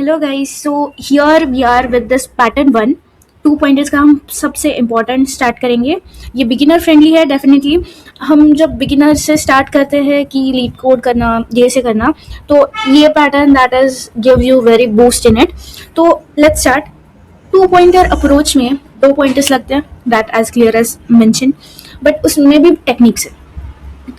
Hello guys, so here we are with this pattern one. 2 pointers का हम सबसे important start करेंगे। ये बिगिनर फ्रेंडली है डेफिनेटली। हम जब बिगिनर से स्टार्ट करते हैं कि लीड कोड करना, ये से करना, तो ये pattern that is give you very boost in it. तो लेट्स स्टार्ट। 2 पॉइंटर अप्रोच में 2 पॉइंटर्स लगते हैं, that as clear as mention, but उसमें भी टेक्निक्स है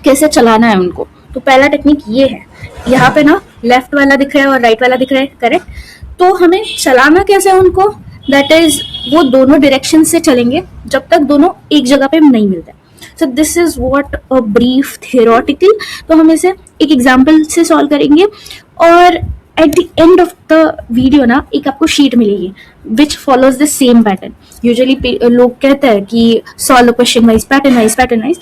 कैसे चलाना है उनको। तो पहला टेक्निक ये है, यहाँ पे ना लेफ्ट वाला दिख रहा है और राइट वाला दिख रहा है, करेक्ट। तो हमें चलाना कैसे है उनको, दैट इज वो दोनों डायरेक्शन से चलेंगे जब तक दोनों एक जगह पे नहीं मिलते। So this is what a brief theoretical. तो हम इसे एक एग्जांपल से सॉल्व करेंगे और at the end of the video ना एक आपको शीट मिलेगी विच follows the same pattern. Usually लोग कहते हैं कि solve question wise, pattern wise.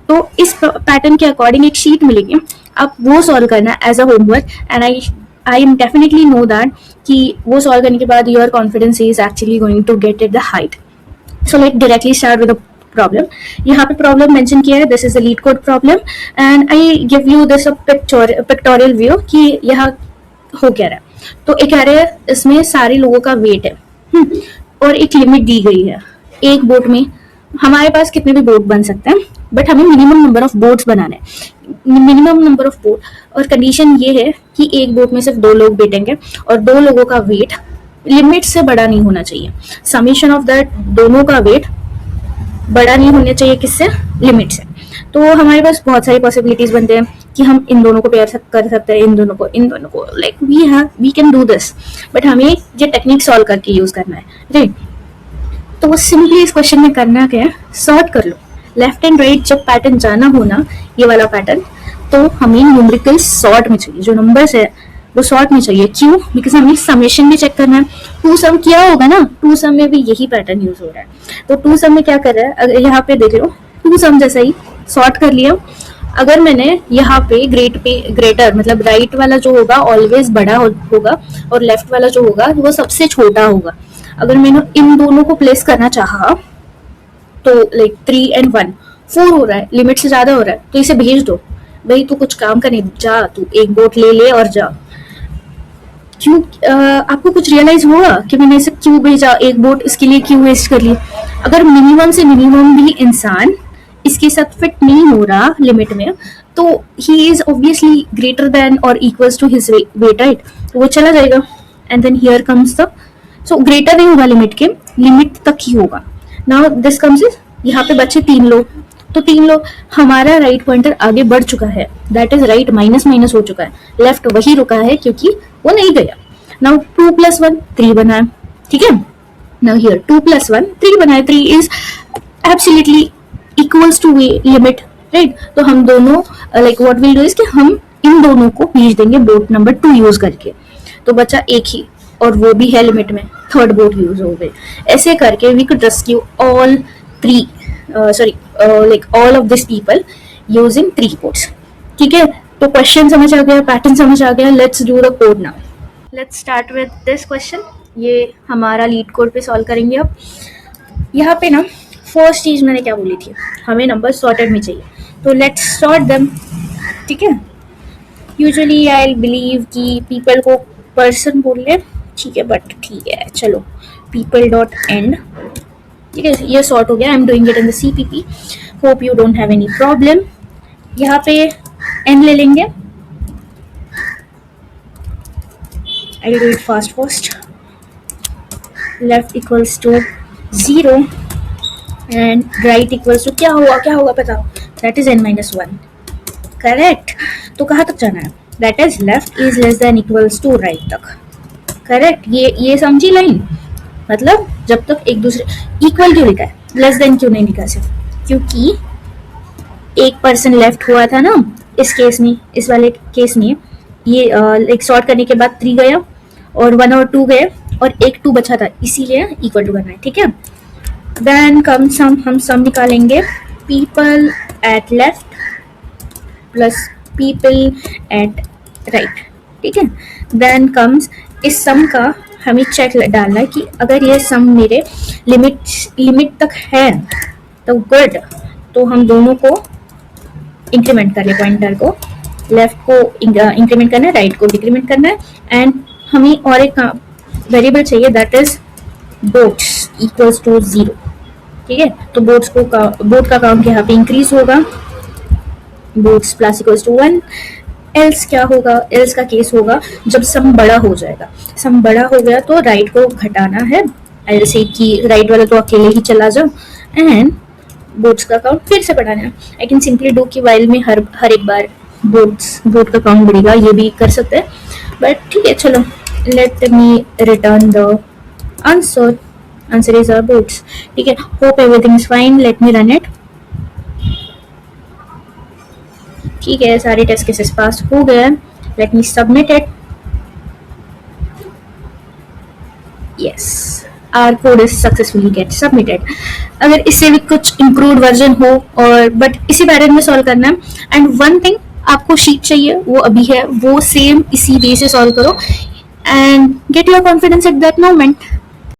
तो इस पैटर्न के अकॉर्डिंग एक शीट मिलेगी, आप वो सॉल्व करना as a homework. And I am definitely know that कि वो सॉल्व करने के बाद your confidence is actually going to get at the height. So let directly start with problem. यहाँ पे प्रॉब्लम मेंशन किया है, this is a LeetCode problem and I give you this pictorial view कि यहाँ हो क्या रहा है। तो एक कह रहे हैं इसमें सारे लोगों का वेट है और एक लिमिट दी गई है। एक बोट में हमारे पास कितने भी बोट बन सकते हैं, बट हमें मिनिमम नंबर ऑफ बोट्स बनाने हैं, मिनिमम नंबर ऑफ बोट। और कंडीशन ये है कि एक बोट में सिर्फ 2 लोग बैठेंगे और 2 लोगों का वेट लिमिट से बड़ा नहीं होना चाहिए। समीशन ऑफ दैट दोनों का वेट बड़ा नहीं होना चाहिए, किससे, लिमिट से। तो हमारे पास बहुत सारी पॉसिबिलिटीज बनते हैं कि हम इन दोनों को पेयर कर सकते हैं, इन दोनों को like we can do this, but हमें ये टेक्निक सॉल्व करके यूज करना है, राइट। तो वो सिंपली इस क्वेश्चन में करना क्या है, सॉर्ट कर लो। लेफ्ट एंड राइट जब पैटर्न जाना हो ना, ये वाला पैटर्न, तो हमें न्यूमेरिकल सॉर्ट में चाहिए, जो नंबर्स है वो सॉर्ट में चाहिए। क्यों? बिकॉज हमें समेशन भी चेक करना है। 2 सम किया होगा ना, 2 सम में भी यही पैटर्न यूज हो रहा है। तो 2 सम में क्या कर रहा है, अगर यहाँ पे देख लो 2 सम जैसा ही सॉर्ट कर लिया। अगर मैंने यहाँ पे ग्रेटर मतलब राइट वाला जो होगा ऑलवेज बड़ा होगा और लेफ्ट वाला जो होगा वो सबसे छोटा होगा। अगर मैंने इन दोनों को प्लेस करना चाहा तो लाइक 3 and 1 4 हो रहा है, लिमिट से ज्यादा हो रहा है, तो इसे भेज दो भाई, तू कुछ काम करने जा, तू एक बोट ले और जा। क्यों? आपको कुछ रियलाइज हुआ कि मैंने इसे क्यों भेजा, एक बोट इसके लिए क्यों वेस्ट कर ली। अगर मिनिमम से मिनिमम भी इंसान इसके साथ फिट नहीं हो रहा लिमिट में, तो he is obviously greater than or equals to his weight, right. तो वो चला जाएगा and then here comes the, so greater नहीं होगा लिमिट के, लिमिट तक ही होगा। नाउ दिस कम्स इज, यहाँ पे बचे 3 लोग, तो 3 लोग, हमारा राइट पॉइंटर आगे बढ़ चुका है, दैट इज राइट माइनस हो चुका है, लेफ्ट वही रुका है क्योंकि वो नहीं गया। नाउ 2 + 1 3 बना है, ठीक है। नाउ हियर 2 + 1 3 बना है, 3 is absolutely equals to limit, right. तो हम दोनों like what will do is कि हम इन दोनों को भेज देंगे बोट नंबर 2 यूज करके, तो बचा एक ही और वो भी है लिमिट में, थर्ड बोट यूज हो गई। ऐसे करके we could rescue all 3 like all of these people using 3 boats, ठीक है। तो क्वेश्चन समझ आ गया, पैटर्न समझ आ गया, let's do the code now. Let's start with this question. ये हमारा लीड कोड पे सॉल्व करेंगे अब। यहाँ पे ना फर्स्ट चीज मैंने क्या बोली थी, हमें नंबर सॉर्टेड में चाहिए, तो लेट्स सॉर्ट देम, ठीक है। यूजुअली आई बिलीव कि पीपल को पर्सन बोल ले, ठीक है, बट ठीक है चलो, people डॉट एंड, ठीक है, ये सॉर्ट हो गया। I am doing it in the CPP, hope you don't have any problem. यहाँ पे एन ले लेंगे, I will do it fast. Left equals to 0 and right equals to क्या होगा बताओ, दैट इज n-1, करेक्ट। तो कहाँ तक जाना है, that is left is less than equals to right तक, करेक्ट। ये समझी लाइन, मतलब जब तक एक दूसरे इक्वल क्यों लिखा है, लेस देन क्यों नहीं लिखा सिर्फ, क्योंकि एक पर्सन लेफ्ट हुआ था ना इस केस में, इस वाले केस में ये एक सॉर्ट करने के बाद 3 गया और 1 और 2 गए और एक 2 बचा था, इसीलिए इक्वल टू करना है, ठीक है। देन कम सम, हम सम निकालेंगे, people at left plus people at right, ठीक है। देन कम्स, इस सम का हमें चेक डालना है कि अगर ये सम मेरे लिमिट तक है तो गुड, तो हम दोनों को इंक्रीमेंट कर ले, पॉइंटर को लेफ्ट को इंक्रीमेंट करना है, राइट को डिक्रीमेंट करना है, एंड हमें और एक वेरिएबल चाहिए, that is boats equals to 0। ठीक है, तो बोट का काउंट यहाँ पे इंक्रीज होगा, boats plus equals to 1। Else क्या होगा, एल्स का केस होगा जब सम बड़ा हो जाएगा, सम बड़ा हो गया तो राइट को घटाना है, ऐसे कि राइट वाला तो अकेले ही चला जाओ, एंड बोट्स का काउंट फिर से बढ़ाना है। आई कैन सिंपली डू कि वाइल में हर एक बार बोट का काउंट बढ़ेगा, ये भी कर सकते हैं, बट ठीक है चलो, let me return the answer. Answer is our boats. ठीक है, hope everything is fine, let me run it. ठीक है, सारे टेस्ट केसेस पास हो गए, let me submit it. Yes, our code is successfully get submitted. अगर इससे भी कुछ इम्प्रूव्ड वर्जन हो और बट इसी पैटर्न में सॉल्व करना है, एंड वन थिंग आपको शीट चाहिए वो अभी है, वो सेम इसी वे से सॉल्व करो and get your confidence at that moment.